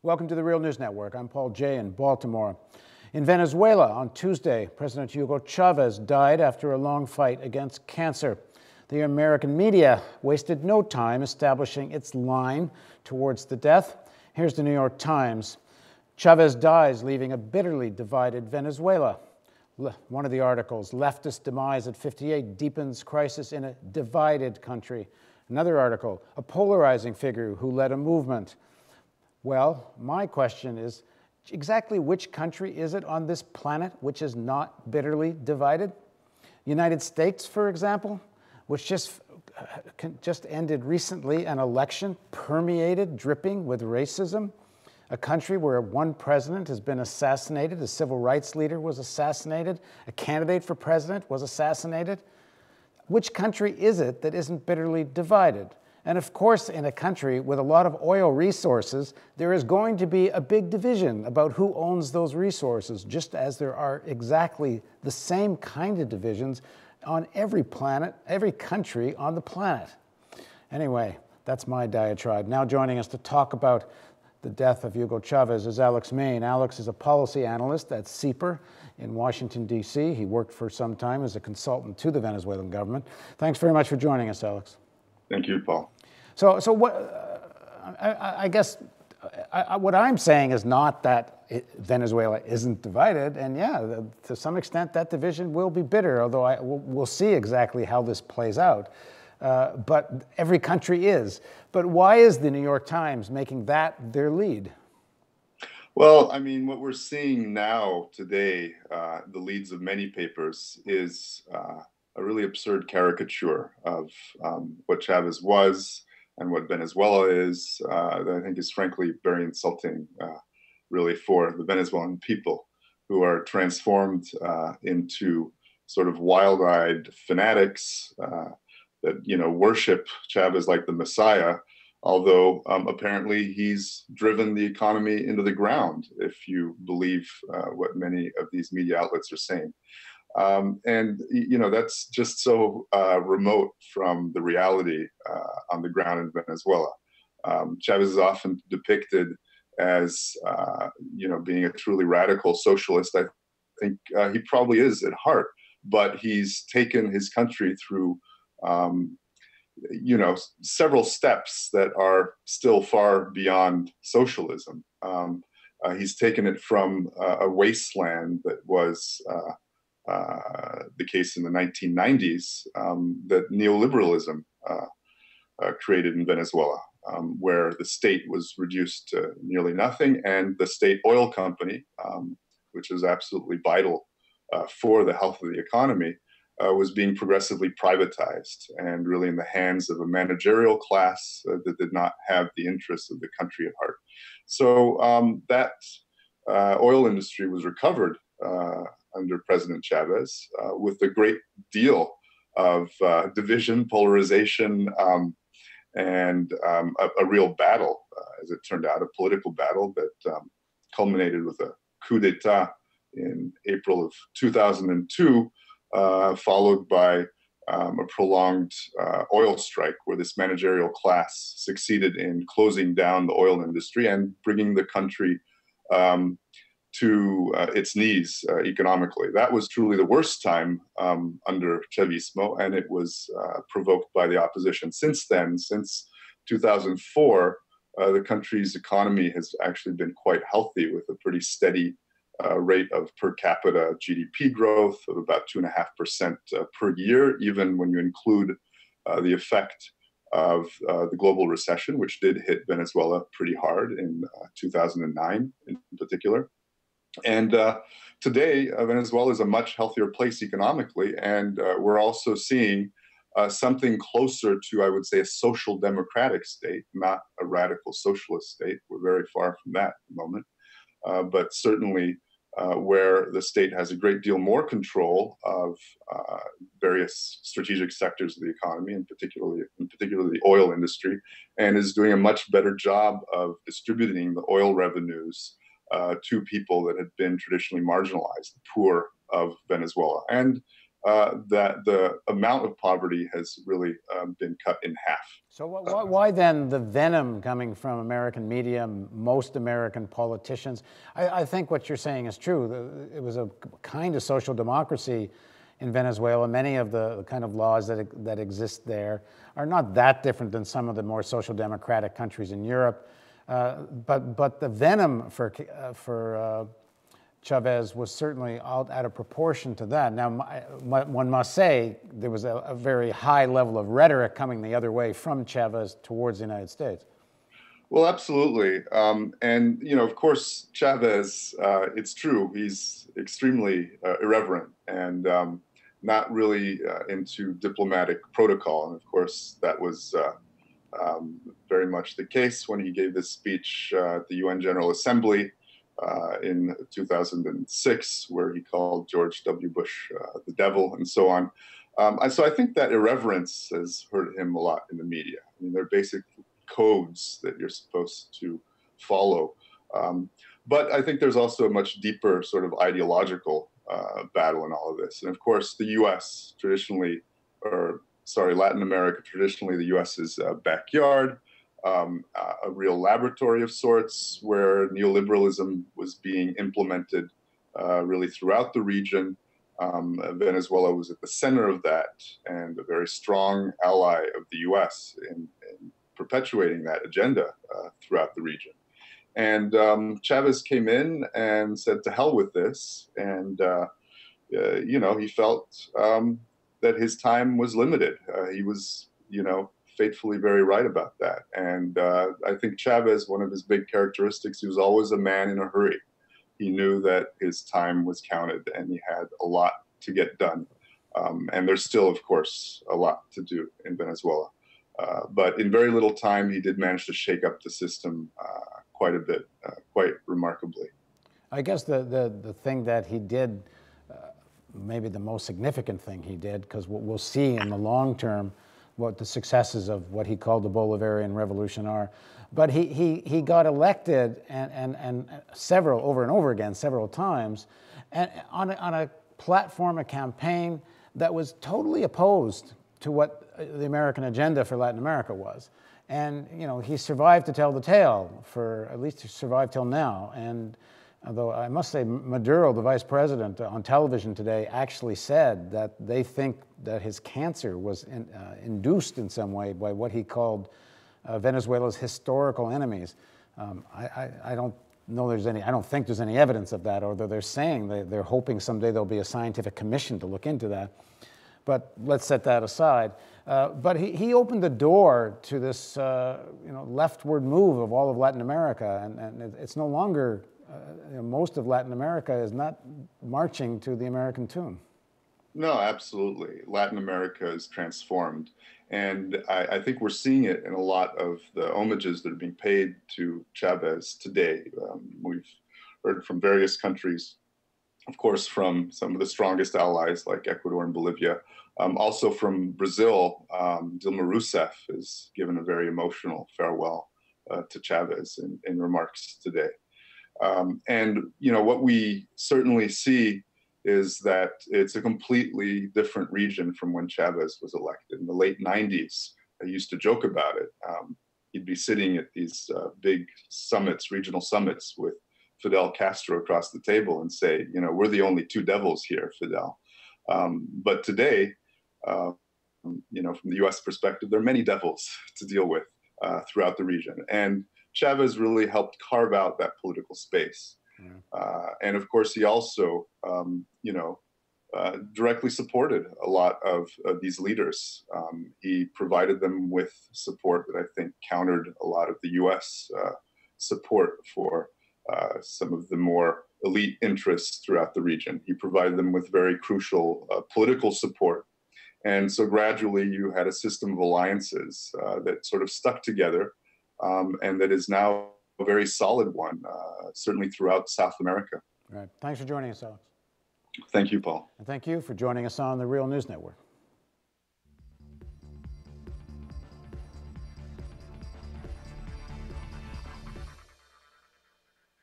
Welcome to the Real News Network. I'm Paul Jay in Baltimore. In Venezuela on Tuesday, President Hugo Chavez died after a long fight against cancer. The American media wasted no time establishing its line towards the death. Here's the New York Times. Chavez dies, leaving a bitterly divided Venezuela. One of the articles, leftist demise at 58 deepens crisis in a divided country. Another article, a polarizing figure who led a movement. Well, my question is, exactly which country is it on this planet which is not bitterly divided? United States, for example, which just ended recently an election permeated, dripping with racism. A country where one president has been assassinated, a civil rights leader was assassinated, a candidate for president was assassinated. Which country is it that isn't bitterly divided? And of course, in a country with a lot of oil resources, there is going to be a big division about who owns those resources, just as there are exactly the same kind of divisions on every planet, every country on the planet. Anyway, that's my diatribe. Now joining us to talk about the death of Hugo Chavez is Alex Main. Alex is a policy analyst at CEPR in Washington, D.C. He worked for some time as a consultant to the Venezuelan government. Thanks very much for joining us, Alex. Thank you, Paul. So what, I guess what I'm saying is not that Venezuela isn't divided, and yeah, to some extent that division will be bitter, although we'll see exactly how this plays out. But every country is. But why is the New York Times making that their lead? Well, I mean, what we're seeing now today, the leads of many papers, is a really absurd caricature of what Chavez was and what Venezuela is, that I think is frankly very insulting, really, for the Venezuelan people, who are transformed into sort of wild-eyed fanatics that worship Chavez like the Messiah, although apparently he's driven the economy into the ground, if you believe what many of these media outlets are saying. And that's just so remote from the reality on the ground in Venezuela. Chavez is often depicted as being a truly radical socialist. I think he probably is at heart, but he's taken his country through several steps that are still far beyond socialism. He's taken it from a wasteland that was the case in the 1990s that neoliberalism created in Venezuela, where the state was reduced to nearly nothing, and the state oil company, which is absolutely vital for the health of the economy, was being progressively privatized and really in the hands of a managerial class that did not have the interests of the country at heart. So that oil industry was recovered under President Chavez with a great deal of division, polarization, and a real battle, as it turned out, a political battle that culminated with a coup d'etat in April of 2002, followed by a prolonged oil strike, where this managerial class succeeded in closing down the oil industry and bringing the country to its knees economically. That was truly the worst time under Chavismo, and it was provoked by the opposition. Since then, since 2004, the country's economy has actually been quite healthy, with a pretty steady rate of per capita GDP growth of about 2.5% per year, even when you include the effect of the global recession, which did hit Venezuela pretty hard in 2009 in particular. And today, Venezuela is a much healthier place economically, and we're also seeing something closer to, I would say, a social democratic state, not a radical socialist state. We're very far from that at the moment, but certainly where the state has a great deal more control of various strategic sectors of the economy, in particular the oil industry, and is doing a much better job of distributing the oil revenues to people that had been traditionally marginalized, the poor of Venezuela. And that the amount of poverty has really been cut in half. So why then the venom coming from American media, most American politicians? I think what you're saying is true. It was a kind of social democracy in Venezuela. Many of the kind of laws that exist there are not that different than some of the more social democratic countries in Europe. But the venom for Chavez was certainly out of proportion to that. Now, one must say there was a very high level of rhetoric coming the other way from Chavez towards the United States. Well, absolutely. And, of course, Chavez, it's true, he's extremely irreverent and not really into diplomatic protocol. And, of course, that was very much the case when he gave this speech at the UN General Assembly in 2006, where he called George W. Bush the devil and so on. So I think that irreverence has hurt him a lot in the media. I mean, they're basic codes that you're supposed to follow. But I think there's also a much deeper sort of ideological battle in all of this. And of course, the US traditionally, Latin America, traditionally the US's backyard. A real laboratory of sorts where neoliberalism was being implemented really throughout the region. Venezuela was at the center of that and a very strong ally of the US in perpetuating that agenda throughout the region. And Chavez came in and said, to hell with this. And, he felt that his time was limited. He was, fatefully very right about that. And I think Chavez, one of his big characteristics, he was always a man in a hurry. He knew that his time was counted and he had a lot to get done. And there's still, of course, a lot to do in Venezuela. But in very little time, he did manage to shake up the system quite a bit, quite remarkably. I guess the thing that he did, maybe the most significant thing he did, because we'll see in the long term what the successes of what he called the Bolivarian Revolution are. But he got elected and several, over and over again, several times, and on a platform, a campaign that was totally opposed to what the American agenda for Latin America was. And, he survived to tell the tale, at least he survived till now. And although I must say, Maduro, the vice president, on television today actually said that they think that his cancer was induced in some way by what he called Venezuela's historical enemies. I don't think there's any evidence of that, although they're saying they're hoping someday there'll be a scientific commission to look into that. But let's set that aside. But he opened the door to this leftward move of all of Latin America, and it's no longer most of Latin America is not marching to the American tune. No, absolutely. Latin America is transformed. And I think we're seeing it in a lot of the homages that are being paid to Chavez today. We've heard from various countries, of course, from some of the strongest allies like Ecuador and Bolivia. Also from Brazil, Dilma Rousseff has given a very emotional farewell to Chavez in remarks today. And what we certainly see is that it's a completely different region from when Chavez was elected. In the late 90s, I used to joke about it. He'd be sitting at these big summits, regional summits, with Fidel Castro across the table and say, we're the only two devils here, Fidel. But today, from the US perspective, there are many devils to deal with throughout the region. And Chavez really helped carve out that political space. And of course, he also, directly supported a lot of these leaders. He provided them with support that I think countered a lot of the US support for some of the more elite interests throughout the region. He provided them with very crucial political support. And so gradually you had a system of alliances that sort of stuck together and that is now a very solid one, certainly throughout South America. Right. Thanks for joining us, Alex. Thank you, Paul. And thank you for joining us on the Real News Network.